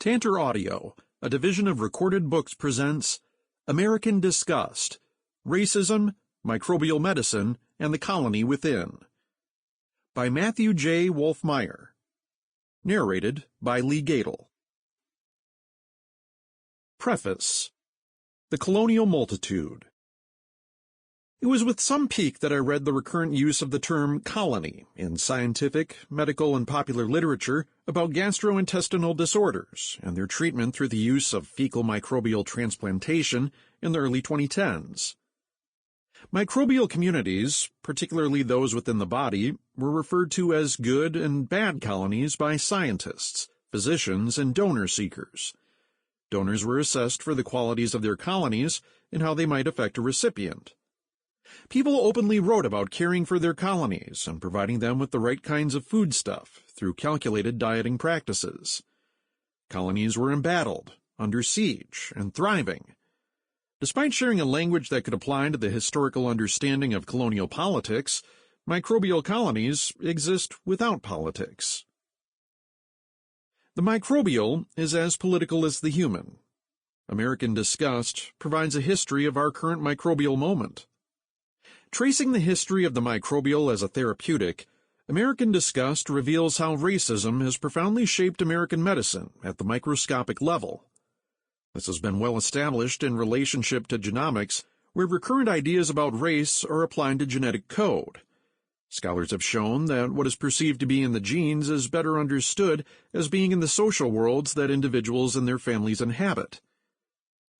Tantor Audio, a division of Recorded Books, presents American Disgust, Racism, Microbial Medicine, and the Colony Within, by Matthew J. Wolf-Meyer. Narrated by Lee Goettl. Preface. The Colonial Multitude. It was with some pique that I read the recurrent use of the term colony in scientific, medical, and popular literature about gastrointestinal disorders and their treatment through the use of fecal microbial transplantation in the early 2010s. Microbial communities, particularly those within the body, were referred to as good and bad colonies by scientists, physicians, and donor seekers. Donors were assessed for the qualities of their colonies and how they might affect a recipient. People openly wrote about caring for their colonies and providing them with the right kinds of foodstuff through calculated dieting practices. Colonies were embattled, under siege, and thriving. Despite sharing a language that could apply to the historical understanding of colonial politics, microbial colonies exist without politics. The microbial is as political as the human. American Disgust provides a history of our current microbial moment. Tracing the history of the microbial as a therapeutic, American Disgust reveals how racism has profoundly shaped American medicine at the microscopic level. This has been well established in relationship to genomics, where recurrent ideas about race are applied to genetic code. Scholars have shown that what is perceived to be in the genes is better understood as being in the social worlds that individuals and their families inhabit.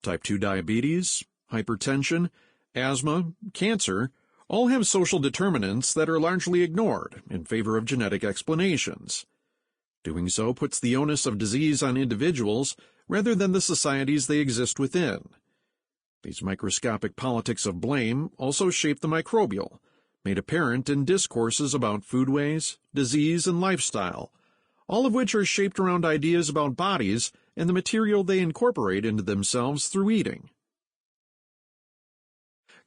Type 2 diabetes, hypertension, asthma, cancer, all have social determinants that are largely ignored in favor of genetic explanations. Doing so puts the onus of disease on individuals rather than the societies they exist within. These microscopic politics of blame also shape the microbial, made apparent in discourses about foodways, disease, and lifestyle, all of which are shaped around ideas about bodies and the material they incorporate into themselves through eating.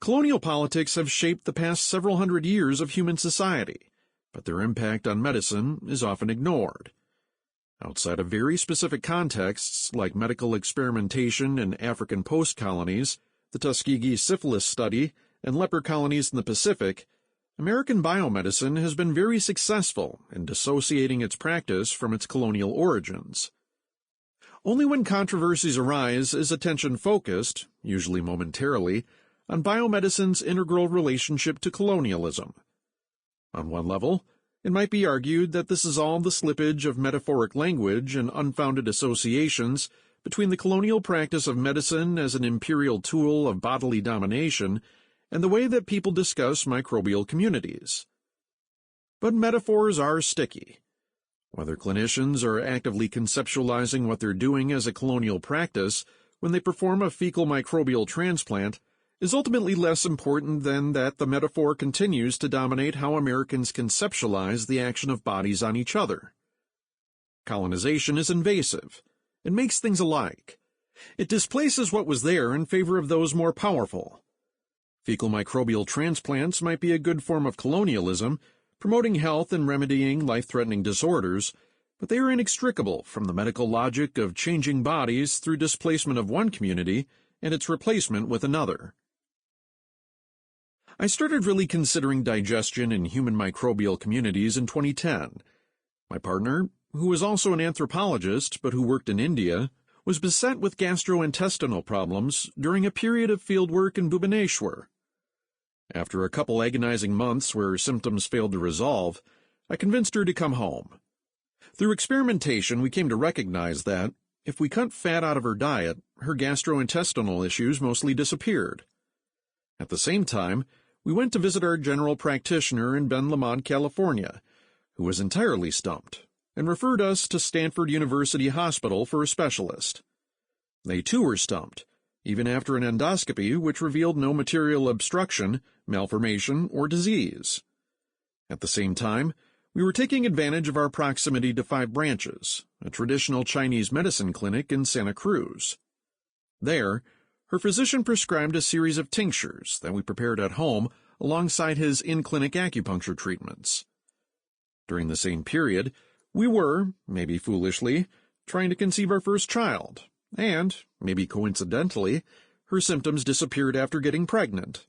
Colonial politics have shaped the past several hundred years of human society, but their impact on medicine is often ignored. Outside of very specific contexts like medical experimentation in African post-colonies, the Tuskegee syphilis study, and leper colonies in the Pacific, American biomedicine has been very successful in dissociating its practice from its colonial origins. Only when controversies arise is attention focused, usually momentarily, on biomedicine's integral relationship to colonialism. On one level, it might be argued that this is all the slippage of metaphoric language and unfounded associations between the colonial practice of medicine as an imperial tool of bodily domination and the way that people discuss microbial communities. But metaphors are sticky. Whether clinicians are actively conceptualizing what they're doing as a colonial practice when they perform a fecal microbial transplant is ultimately less important than that the metaphor continues to dominate how Americans conceptualize the action of bodies on each other. Colonization is invasive. It makes things alike. It displaces what was there in favor of those more powerful. Fecal microbial transplants might be a good form of colonialism, promoting health and remedying life-threatening disorders, but they are inextricable from the medical logic of changing bodies through displacement of one community and its replacement with another. I started really considering digestion in human microbial communities in 2010. My partner, who was also an anthropologist but who worked in India, was beset with gastrointestinal problems during a period of fieldwork in Bhubaneswar. After a couple agonizing months where symptoms failed to resolve, I convinced her to come home. Through experimentation, we came to recognize that, if we cut fat out of her diet, her gastrointestinal issues mostly disappeared. At the same time, we went to visit our general practitioner in Ben Lomond, California, who was entirely stumped, and referred us to Stanford University Hospital for a specialist. They too were stumped, even after an endoscopy which revealed no material obstruction, malformation, or disease. At the same time, we were taking advantage of our proximity to Five Branches, a traditional Chinese medicine clinic in Santa Cruz. There, her physician prescribed a series of tinctures that we prepared at home alongside his in-clinic acupuncture treatments. During the same period, we were, maybe foolishly, trying to conceive our first child, and, maybe coincidentally, her symptoms disappeared after getting pregnant.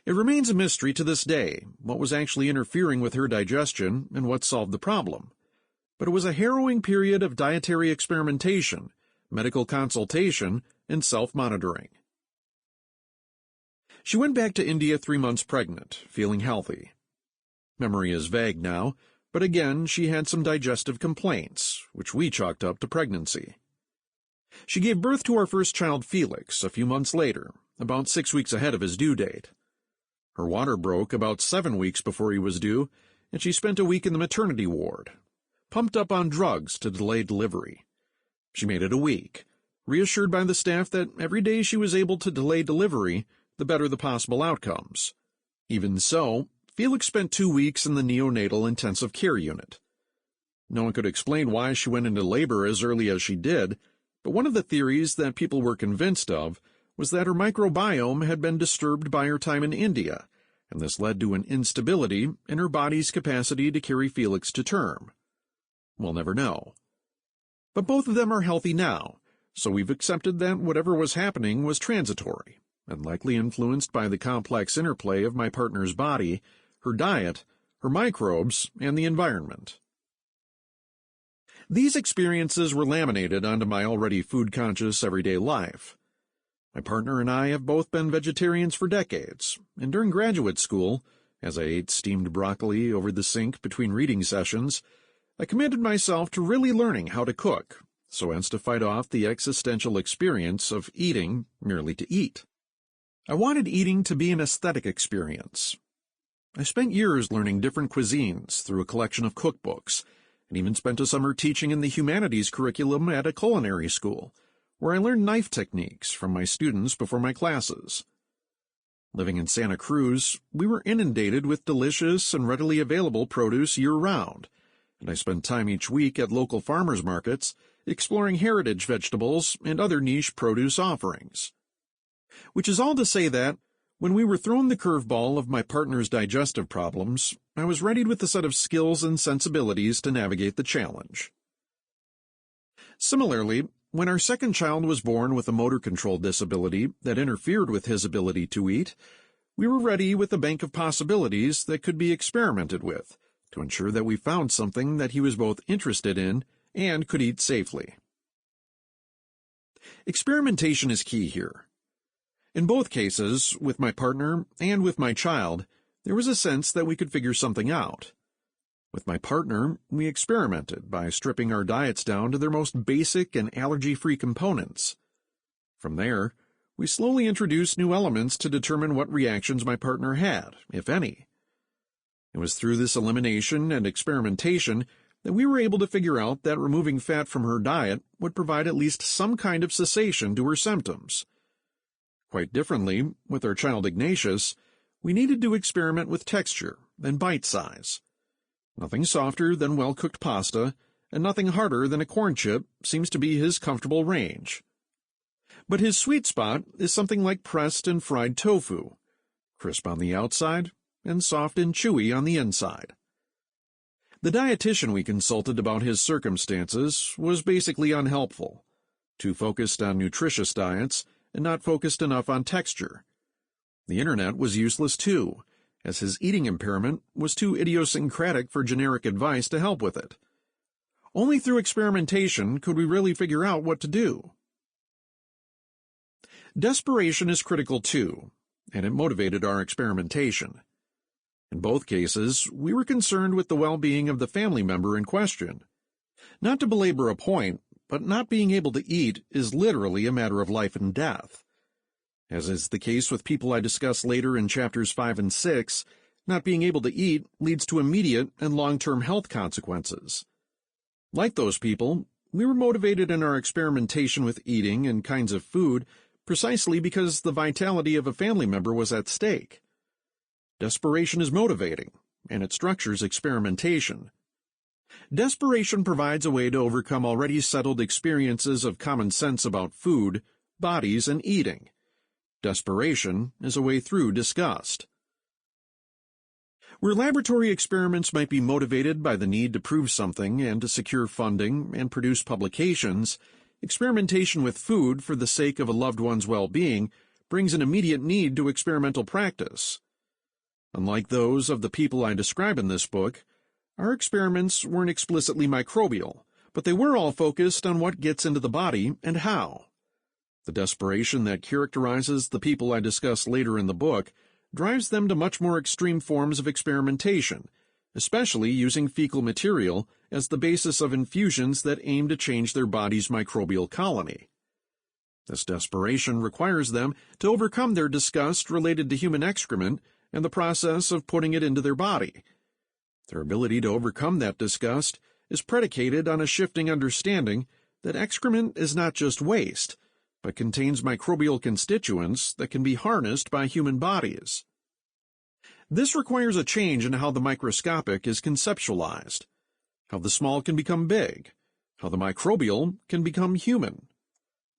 It remains a mystery to this day what was actually interfering with her digestion and what solved the problem, but it was a harrowing period of dietary experimentation, medical consultation, and self-monitoring. She went back to India 3 months pregnant, feeling healthy. Memory is vague now, but again she had some digestive complaints, which we chalked up to pregnancy. She gave birth to our first child, Felix, a few months later, about 6 weeks ahead of his due date. Her water broke about 7 weeks before he was due, and she spent a week in the maternity ward, pumped up on drugs to delay delivery. She made it a week, reassured by the staff that every day she was able to delay delivery, the better the possible outcomes. Even so, Felix spent 2 weeks in the neonatal intensive care unit. No one could explain why she went into labor as early as she did, but one of the theories that people were convinced of was that her microbiome had been disturbed by her time in India, and this led to an instability in her body's capacity to carry Felix to term. We'll never know. But both of them are healthy now, so we've accepted that whatever was happening was transitory, and likely influenced by the complex interplay of my partner's body, her diet, her microbes, and the environment. These experiences were laminated onto my already food-conscious everyday life. My partner and I have both been vegetarians for decades, and during graduate school, as I ate steamed broccoli over the sink between reading sessions, I committed myself to really learning how to cook, so as to fight off the existential experience of eating merely to eat. I wanted eating to be an aesthetic experience. I spent years learning different cuisines through a collection of cookbooks, and even spent a summer teaching in the humanities curriculum at a culinary school, where I learned knife techniques from my students before my classes. Living in Santa Cruz, we were inundated with delicious and readily available produce year-round, and I spent time each week at local farmers markets exploring heritage vegetables and other niche produce offerings. Which is all to say that, when we were thrown the curveball of my partner's digestive problems, I was readied with a set of skills and sensibilities to navigate the challenge. Similarly, when our second child was born with a motor control disability that interfered with his ability to eat, we were ready with a bank of possibilities that could be experimented with to ensure that we found something that he was both interested in and could eat safely. Experimentation is key here. In both cases, with my partner and with my child, there was a sense that we could figure something out. With my partner, we experimented by stripping our diets down to their most basic and allergy-free components. From there, we slowly introduced new elements to determine what reactions my partner had, if any. It was through this elimination and experimentation that we were able to figure out that removing fat from her diet would provide at least some kind of cessation to her symptoms. Quite differently, with our child Ignatius, we needed to experiment with texture and bite size. Nothing softer than well-cooked pasta, and nothing harder than a corn chip seems to be his comfortable range. But his sweet spot is something like pressed and fried tofu, crisp on the outside and soft and chewy on the inside. The dietitian we consulted about his circumstances was basically unhelpful, too focused on nutritious diets and not focused enough on texture. The internet was useless too, as his eating impairment was too idiosyncratic for generic advice to help with it. Only through experimentation could we really figure out what to do. Desperation is critical too, and it motivated our experimentation. In both cases, we were concerned with the well-being of the family member in question. Not to belabor a point, but not being able to eat is literally a matter of life and death. As is the case with people I discuss later in chapters 5 and 6, not being able to eat leads to immediate and long-term health consequences. Like those people, we were motivated in our experimentation with eating and kinds of food precisely because the vitality of a family member was at stake. Desperation is motivating, and it structures experimentation. Desperation provides a way to overcome already settled experiences of common sense about food, bodies, and eating. Desperation is a way through disgust. Where laboratory experiments might be motivated by the need to prove something and to secure funding and produce publications, experimentation with food for the sake of a loved one's well-being brings an immediate need to experimental practice. Unlike those of the people I describe in this book, our experiments weren't explicitly microbial, but they were all focused on what gets into the body and how. The desperation that characterizes the people I discuss later in the book drives them to much more extreme forms of experimentation, especially using fecal material as the basis of infusions that aim to change their body's microbial colony. This desperation requires them to overcome their disgust related to human excrement and the process of putting it into their body. Their ability to overcome that disgust is predicated on a shifting understanding that excrement is not just waste, but contains microbial constituents that can be harnessed by human bodies. This requires a change in how the microscopic is conceptualized, how the small can become big, how the microbial can become human.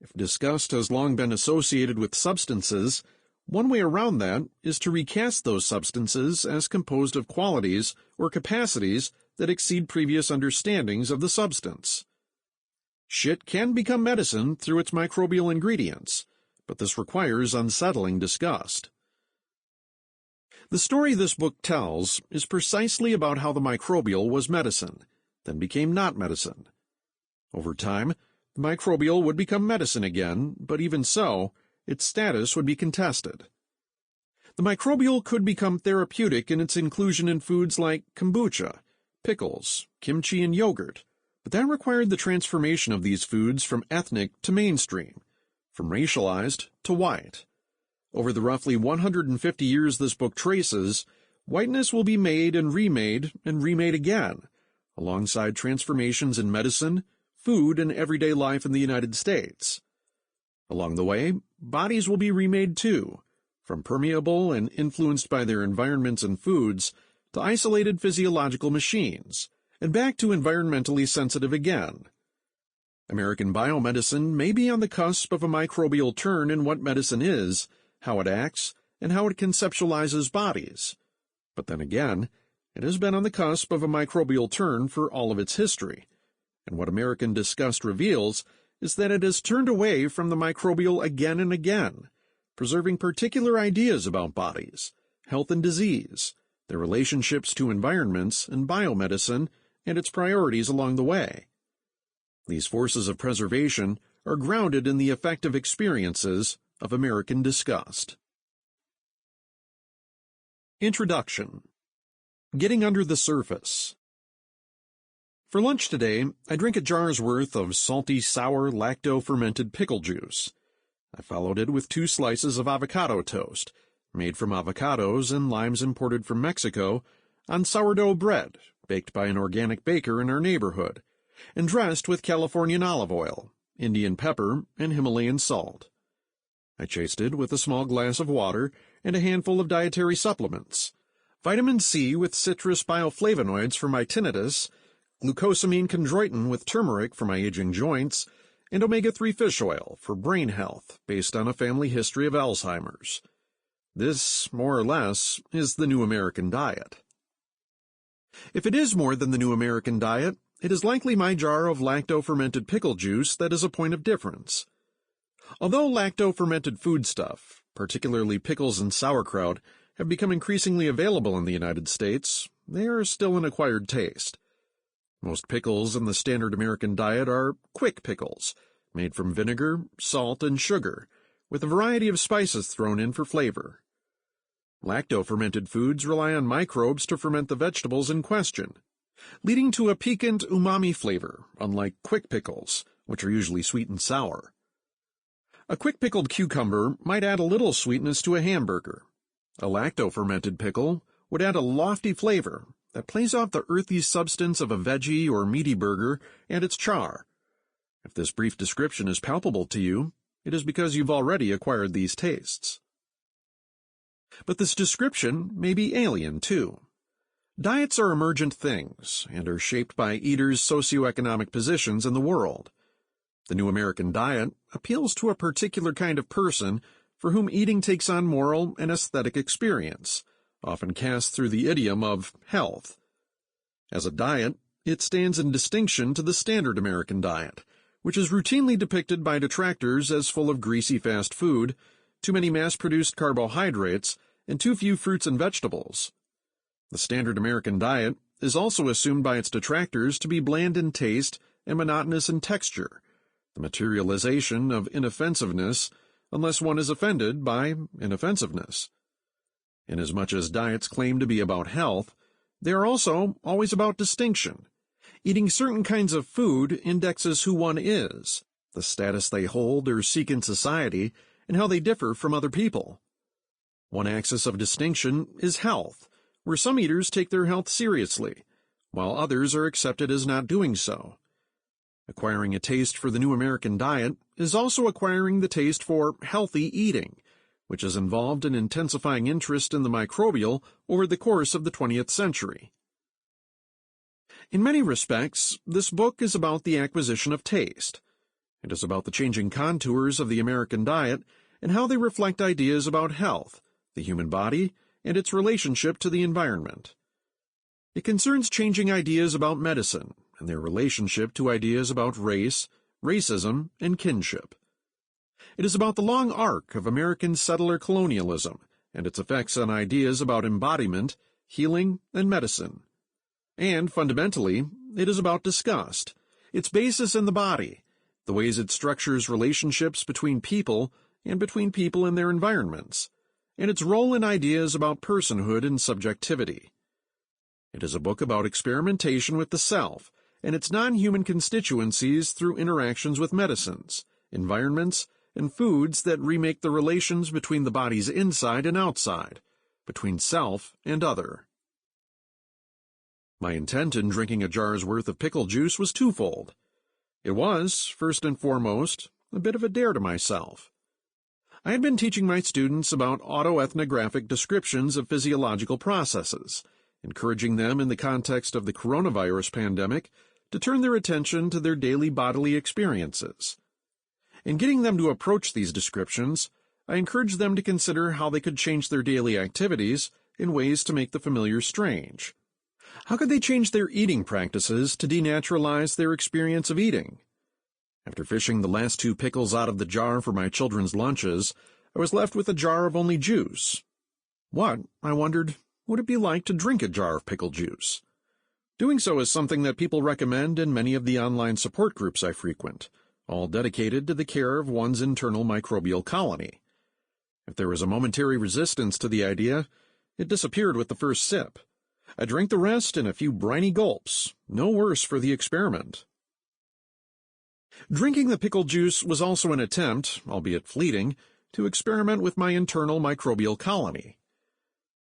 If disgust has long been associated with substances, one way around that is to recast those substances as composed of qualities or capacities that exceed previous understandings of the substance. Shit can become medicine through its microbial ingredients, but this requires unsettling disgust. The story this book tells is precisely about how the microbial was medicine, then became not medicine. Over time, the microbial would become medicine again, but even so, its status would be contested. The microbial could become therapeutic in its inclusion in foods like kombucha, pickles, kimchi, and yogurt, but that required the transformation of these foods from ethnic to mainstream, from racialized to white. Over the roughly 150 years this book traces, whiteness will be made and remade again, alongside transformations in medicine, food, and everyday life in the United States. Along the way, bodies will be remade too, from permeable and influenced by their environments and foods to isolated physiological machines, and back to environmentally sensitive again. American biomedicine may be on the cusp of a microbial turn in what medicine is, how it acts, and how it conceptualizes bodies. But then again, it has been on the cusp of a microbial turn for all of its history, and what American Disgust reveals is that it has turned away from the microbial again and again, preserving particular ideas about bodies, health and disease, their relationships to environments and biomedicine, and its priorities along the way. These forces of preservation are grounded in the effective experiences of American Disgust. Introduction. Getting under the surface. For lunch today, I drink a jar's worth of salty, sour, lacto-fermented pickle juice. I followed it with 2 slices of avocado toast, made from avocados and limes imported from Mexico, on sourdough bread, baked by an organic baker in our neighborhood, and dressed with Californian olive oil, Indian pepper, and Himalayan salt. I chased it with a small glass of water and a handful of dietary supplements: vitamin C with citrus bioflavonoids for my tinnitus, glucosamine chondroitin with turmeric for my aging joints, and omega-3 fish oil for brain health based on a family history of Alzheimer's. This, more or less, is the new American diet. If it is more than the new American diet, it is likely my jar of lacto-fermented pickle juice that is a point of difference. Although lacto-fermented foodstuff, particularly pickles and sauerkraut, have become increasingly available in the United States, they are still an acquired taste. Most pickles in the standard American diet are quick pickles, made from vinegar, salt, and sugar, with a variety of spices thrown in for flavor. Lacto-fermented foods rely on microbes to ferment the vegetables in question, leading to a piquant umami flavor, unlike quick pickles, which are usually sweet and sour. A quick-pickled cucumber might add a little sweetness to a hamburger. A lacto-fermented pickle would add a lofty flavor that plays off the earthy substance of a veggie or meaty burger and its char. If this brief description is palpable to you, it is because you've already acquired these tastes. But this description may be alien, too. Diets are emergent things and are shaped by eaters' socioeconomic positions in the world. The new American diet appeals to a particular kind of person for whom eating takes on moral and aesthetic experience, often cast through the idiom of health. As a diet, it stands in distinction to the standard American diet, which is routinely depicted by detractors as full of greasy fast food, too many mass-produced carbohydrates, and too few fruits and vegetables. The standard American diet is also assumed by its detractors to be bland in taste and monotonous in texture, the materialization of inoffensiveness, unless one is offended by inoffensiveness. Inasmuch as diets claim to be about health, they are also always about distinction. Eating certain kinds of food indexes who one is, the status they hold or seek in society, and how they differ from other people. One axis of distinction is health, where some eaters take their health seriously, while others are accepted as not doing so. Acquiring a taste for the new American diet is also acquiring the taste for healthy eating, which has involved an intensifying interest in the microbial over the course of the 20th century. In many respects, this book is about the acquisition of taste. It is about the changing contours of the American diet and how they reflect ideas about health, the human body, and its relationship to the environment. It concerns changing ideas about medicine and their relationship to ideas about race, racism, and kinship. It is about the long arc of American settler-colonialism and its effects on ideas about embodiment, healing, and medicine. And, fundamentally, it is about disgust, its basis in the body, the ways it structures relationships between people and between people and their environments, and its role in ideas about personhood and subjectivity. It is a book about experimentation with the self and its non-human constituencies through interactions with medicines, environments, and foods that remake the relations between the body's inside and outside, between self and other. My intent in drinking a jar's worth of pickle juice was twofold. It was, first and foremost, a bit of a dare to myself. I had been teaching my students about autoethnographic descriptions of physiological processes, encouraging them in the context of the coronavirus pandemic to turn their attention to their daily bodily experiences. In getting them to approach these descriptions, I encouraged them to consider how they could change their daily activities in ways to make the familiar strange. How could they change their eating practices to denaturalize their experience of eating? After fishing the last 2 pickles out of the jar for my children's lunches, I was left with a jar of only juice. What, I wondered, would it be like to drink a jar of pickle juice? Doing so is something that people recommend in many of the online support groups I frequent, all dedicated to the care of one's internal microbial colony. If there was a momentary resistance to the idea, it disappeared with the first sip. I drank the rest in a few briny gulps, no worse for the experiment. Drinking the pickle juice was also an attempt, albeit fleeting, to experiment with my internal microbial colony.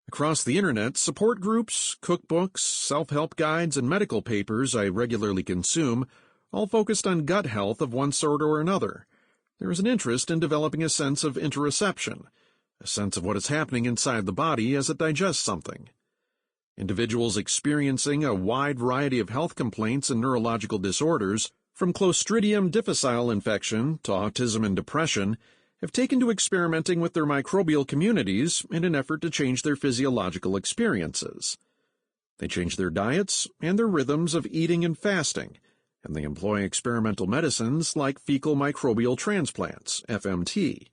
Across the internet, support groups, cookbooks, self-help guides, and medical papers I regularly consume all focused on gut health of one sort or another. There is an interest in developing a sense of interoception, a sense of what is happening inside the body as it digests something. Individuals experiencing a wide variety of health complaints and neurological disorders, from Clostridium difficile infection to autism and depression, have taken to experimenting with their microbial communities in an effort to change their physiological experiences. They change their diets and their rhythms of eating and fasting, and they employ experimental medicines like fecal microbial transplants, FMT.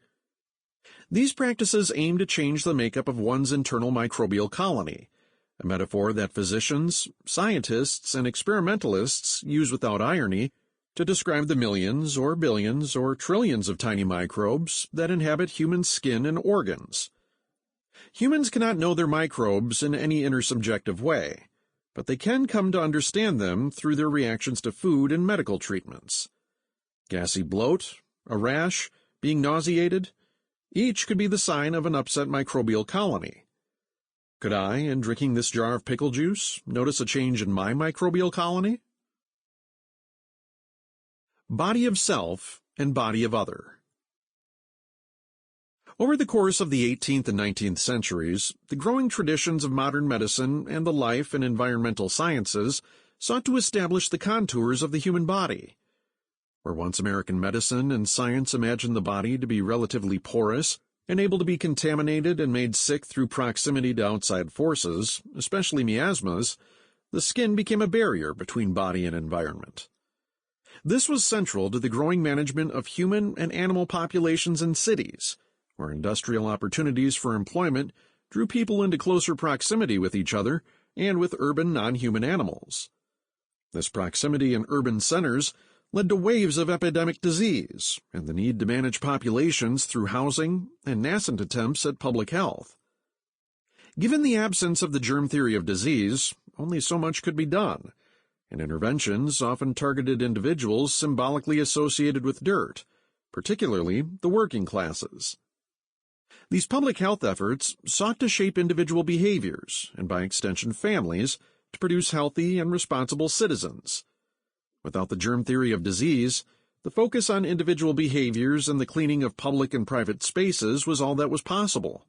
These practices aim to change the makeup of one's internal microbial colony, a metaphor that physicians, scientists, and experimentalists use without irony to describe the millions or billions or trillions of tiny microbes that inhabit human skin and organs. Humans cannot know their microbes in any intersubjective way, but they can come to understand them through their reactions to food and medical treatments. Gassy bloat, a rash, being nauseated, each could be the sign of an upset microbial colony. Could I, in drinking this jar of pickle juice, notice a change in my microbial colony? Body of self and body of other. Over the course of the 18th and 19th centuries, the growing traditions of modern medicine and the life and environmental sciences sought to establish the contours of the human body. Where once American medicine and science imagined the body to be relatively porous, and able to be contaminated and made sick through proximity to outside forces, especially miasmas, the skin became a barrier between body and environment. This was central to the growing management of human and animal populations in cities, where industrial opportunities for employment drew people into closer proximity with each other and with urban non-human animals. This proximity in urban centers led to waves of epidemic disease and the need to manage populations through housing and nascent attempts at public health. Given the absence of the germ theory of disease, only so much could be done, and interventions often targeted individuals symbolically associated with dirt, particularly the working classes. These public health efforts sought to shape individual behaviors, and by extension families, to produce healthy and responsible citizens. Without the germ theory of disease, the focus on individual behaviors and the cleaning of public and private spaces was all that was possible.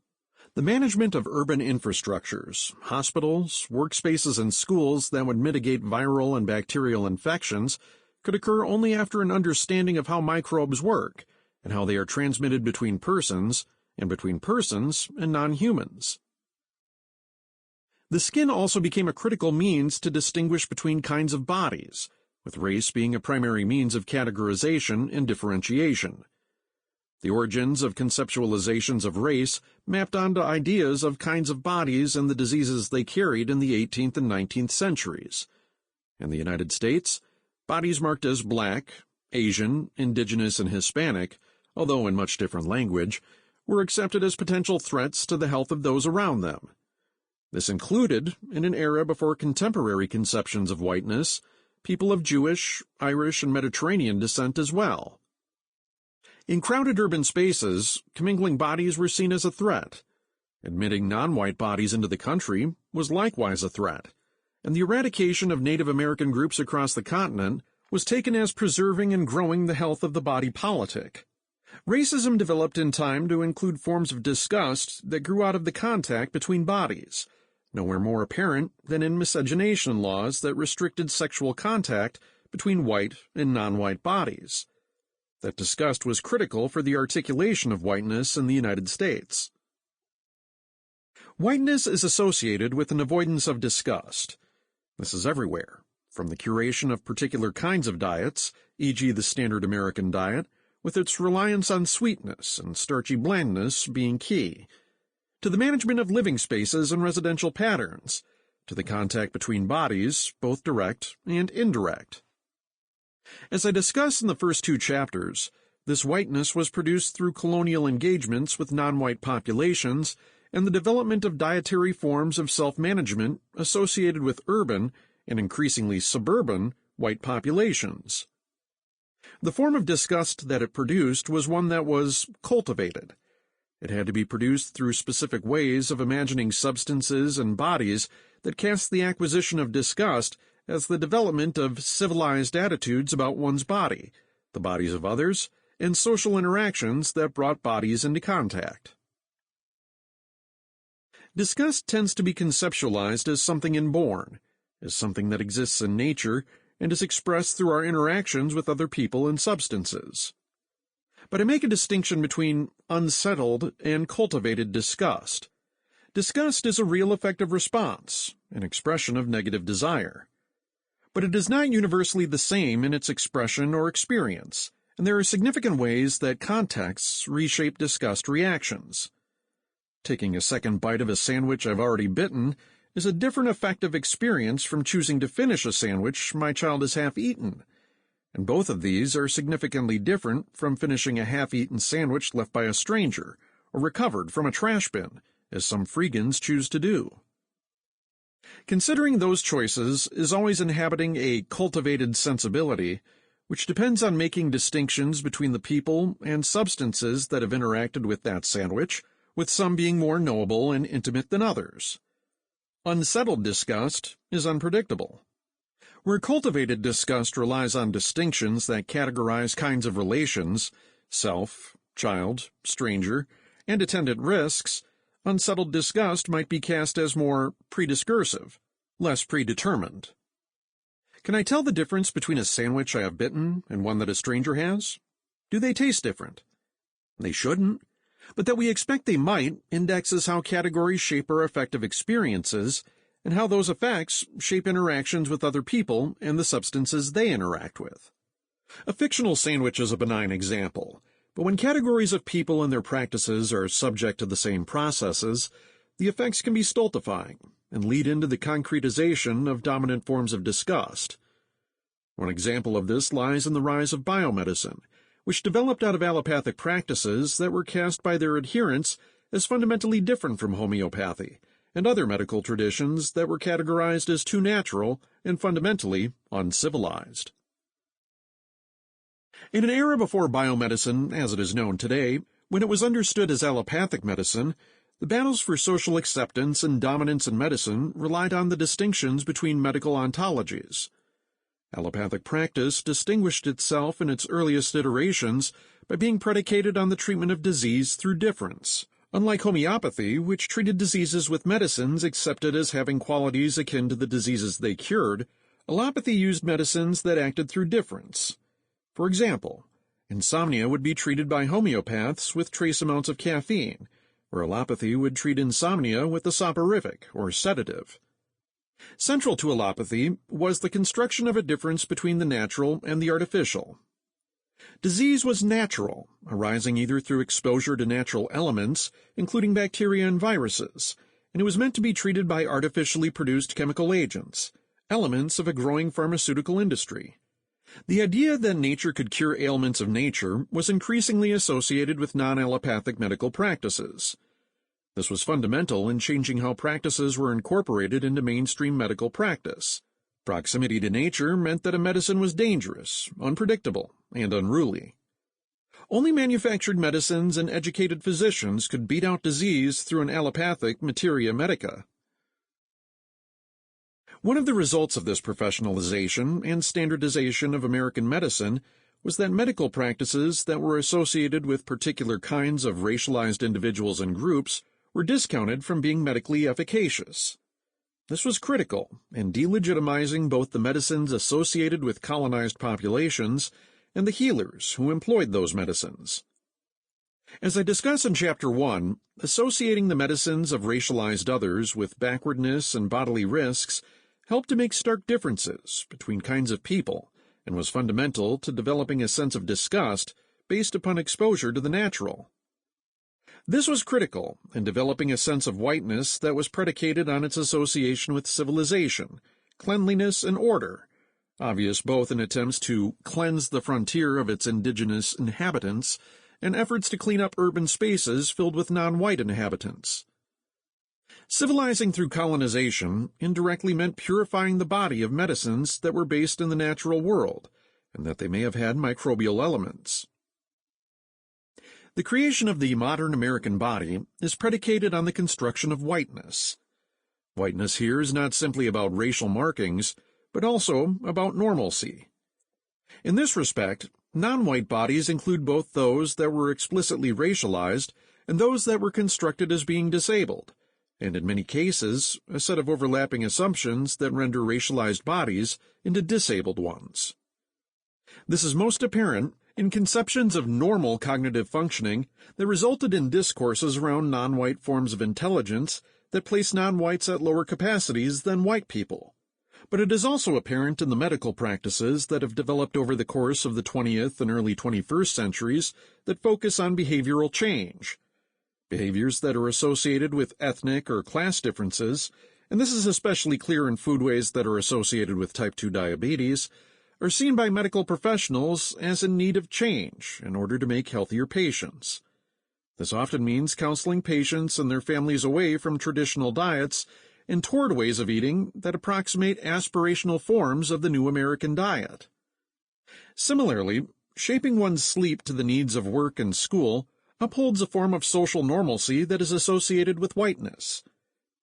The management of urban infrastructures, hospitals, workspaces, and schools that would mitigate viral and bacterial infections could occur only after an understanding of how microbes work and how they are transmitted between persons and non-humans. The skin also became a critical means to distinguish between kinds of bodies, with race being a primary means of categorization and differentiation. The origins of conceptualizations of race mapped onto ideas of kinds of bodies and the diseases they carried in the 18th and 19th centuries. In the United States, bodies marked as Black, Asian, Indigenous, and Hispanic, although in much different language, were accepted as potential threats to the health of those around them. This included, in an era before contemporary conceptions of whiteness, people of Jewish, Irish, and Mediterranean descent as well. In crowded urban spaces, commingling bodies were seen as a threat. Admitting non-white bodies into the country was likewise a threat, and the eradication of Native American groups across the continent was taken as preserving and growing the health of the body politic. Racism developed in time to include forms of disgust that grew out of the contact between bodies, nowhere more apparent than in miscegenation laws that restricted sexual contact between white and non-white bodies. That disgust was critical for the articulation of whiteness in the United States. Whiteness is associated with an avoidance of disgust. This is everywhere, from the curation of particular kinds of diets, e.g. the standard American diet, with its reliance on sweetness and starchy blandness being key, to the management of living spaces and residential patterns, to the contact between bodies, both direct and indirect. As I discuss in the first two chapters, this whiteness was produced through colonial engagements with non-white populations and the development of dietary forms of self-management associated with urban, and increasingly suburban, white populations. The form of disgust that it produced was one that was cultivated. It had to be produced through specific ways of imagining substances and bodies that cast the acquisition of disgust as the development of civilized attitudes about one's body, the bodies of others, and social interactions that brought bodies into contact. Disgust tends to be conceptualized as something inborn, as something that exists in nature and is expressed through our interactions with other people and substances. But I make a distinction between unsettled and cultivated disgust. Disgust is a real affective response, an expression of negative desire. But it is not universally the same in its expression or experience, and there are significant ways that contexts reshape disgust reactions. Taking a second bite of a sandwich I've already bitten is a different affective experience from choosing to finish a sandwich my child has half eaten, and both of these are significantly different from finishing a half-eaten sandwich left by a stranger or recovered from a trash bin, as some freegans choose to do. Considering those choices is always inhabiting a cultivated sensibility, which depends on making distinctions between the people and substances that have interacted with that sandwich, with some being more knowable and intimate than others. Unsettled disgust is unpredictable. Where cultivated disgust relies on distinctions that categorize kinds of relations, self, child, stranger, and attendant risks, unsettled disgust might be cast as more prediscursive, less predetermined. Can I tell the difference between a sandwich I have bitten and one that a stranger has? Do they taste different? They shouldn't. but that we expect they might indexes how categories shape our affective experiences and how those effects shape interactions with other people and the substances they interact with. A fictional sandwich is a benign example, but when categories of people and their practices are subject to the same processes, the effects can be stultifying and lead into the concretization of dominant forms of disgust. One example of this lies in the rise of biomedicine, which developed out of allopathic practices that were cast by their adherents as fundamentally different from homeopathy and other medical traditions that were categorized as too natural and fundamentally uncivilized. In an era before biomedicine, as it is known today, when it was understood as allopathic medicine, the battles for social acceptance and dominance in medicine relied on the distinctions between medical ontologies. Allopathic practice distinguished itself in its earliest iterations by being predicated on the treatment of disease through difference. Unlike homeopathy, which treated diseases with medicines accepted as having qualities akin to the diseases they cured, allopathy used medicines that acted through difference. For example, insomnia would be treated by homeopaths with trace amounts of caffeine, where allopathy would treat insomnia with a soporific, or sedative. Central to allopathy was the construction of a difference between the natural and the artificial. Disease was natural, arising either through exposure to natural elements, including bacteria and viruses, and it was meant to be treated by artificially produced chemical agents, elements of a growing pharmaceutical industry. The idea that nature could cure ailments of nature was increasingly associated with non-allopathic medical practices. This was fundamental in changing how practices were incorporated into mainstream medical practice. Proximity to nature meant that a medicine was dangerous, unpredictable, and unruly. Only manufactured medicines and educated physicians could beat out disease through an allopathic materia medica. One of the results of this professionalization and standardization of American medicine was that medical practices that were associated with particular kinds of racialized individuals and groups were discounted from being medically efficacious. This was critical in delegitimizing both the medicines associated with colonized populations and the healers who employed those medicines. As I discuss in Chapter 1, associating the medicines of racialized others with backwardness and bodily risks helped to make stark differences between kinds of people and was fundamental to developing a sense of disgust based upon exposure to the natural. This was critical in developing a sense of whiteness that was predicated on its association with civilization, cleanliness, and order, obvious both in attempts to cleanse the frontier of its indigenous inhabitants and efforts to clean up urban spaces filled with non-white inhabitants. Civilizing through colonization indirectly meant purifying the body of medicines that were based in the natural world, and that they may have had microbial elements. The creation of the modern American body is predicated on the construction of whiteness. Whiteness here is not simply about racial markings, but also about normalcy. In this respect, non-white bodies include both those that were explicitly racialized and those that were constructed as being disabled, and in many cases, a set of overlapping assumptions that render racialized bodies into disabled ones. This is most apparent in conceptions of normal cognitive functioning that resulted in discourses around non-white forms of intelligence that place non-whites at lower capacities than white people. But it is also apparent in the medical practices that have developed over the course of the 20th and early 21st centuries that focus on behavioral change. Behaviors that are associated with ethnic or class differences, and this is especially clear in foodways that are associated with type 2 diabetes, are seen by medical professionals as in need of change in order to make healthier patients. This often means counseling patients and their families away from traditional diets and toward ways of eating that approximate aspirational forms of the new American diet. Similarly, shaping one's sleep to the needs of work and school upholds a form of social normalcy that is associated with whiteness.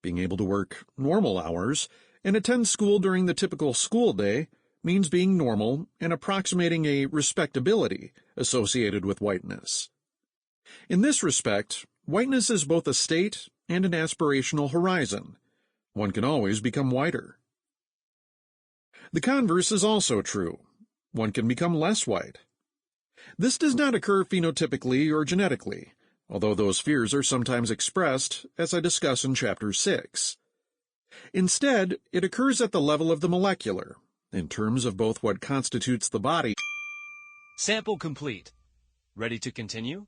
Being able to work normal hours and attend school during the typical school day means being normal and approximating a respectability associated with whiteness. In this respect, whiteness is both a state and an aspirational horizon. One can always become whiter. The converse is also true. One can become less white. This does not occur phenotypically or genetically, although those fears are sometimes expressed, as I discuss in Chapter 6. Instead, it occurs at the level of the molecular, in terms of both what constitutes the body. Sample complete. Ready to continue?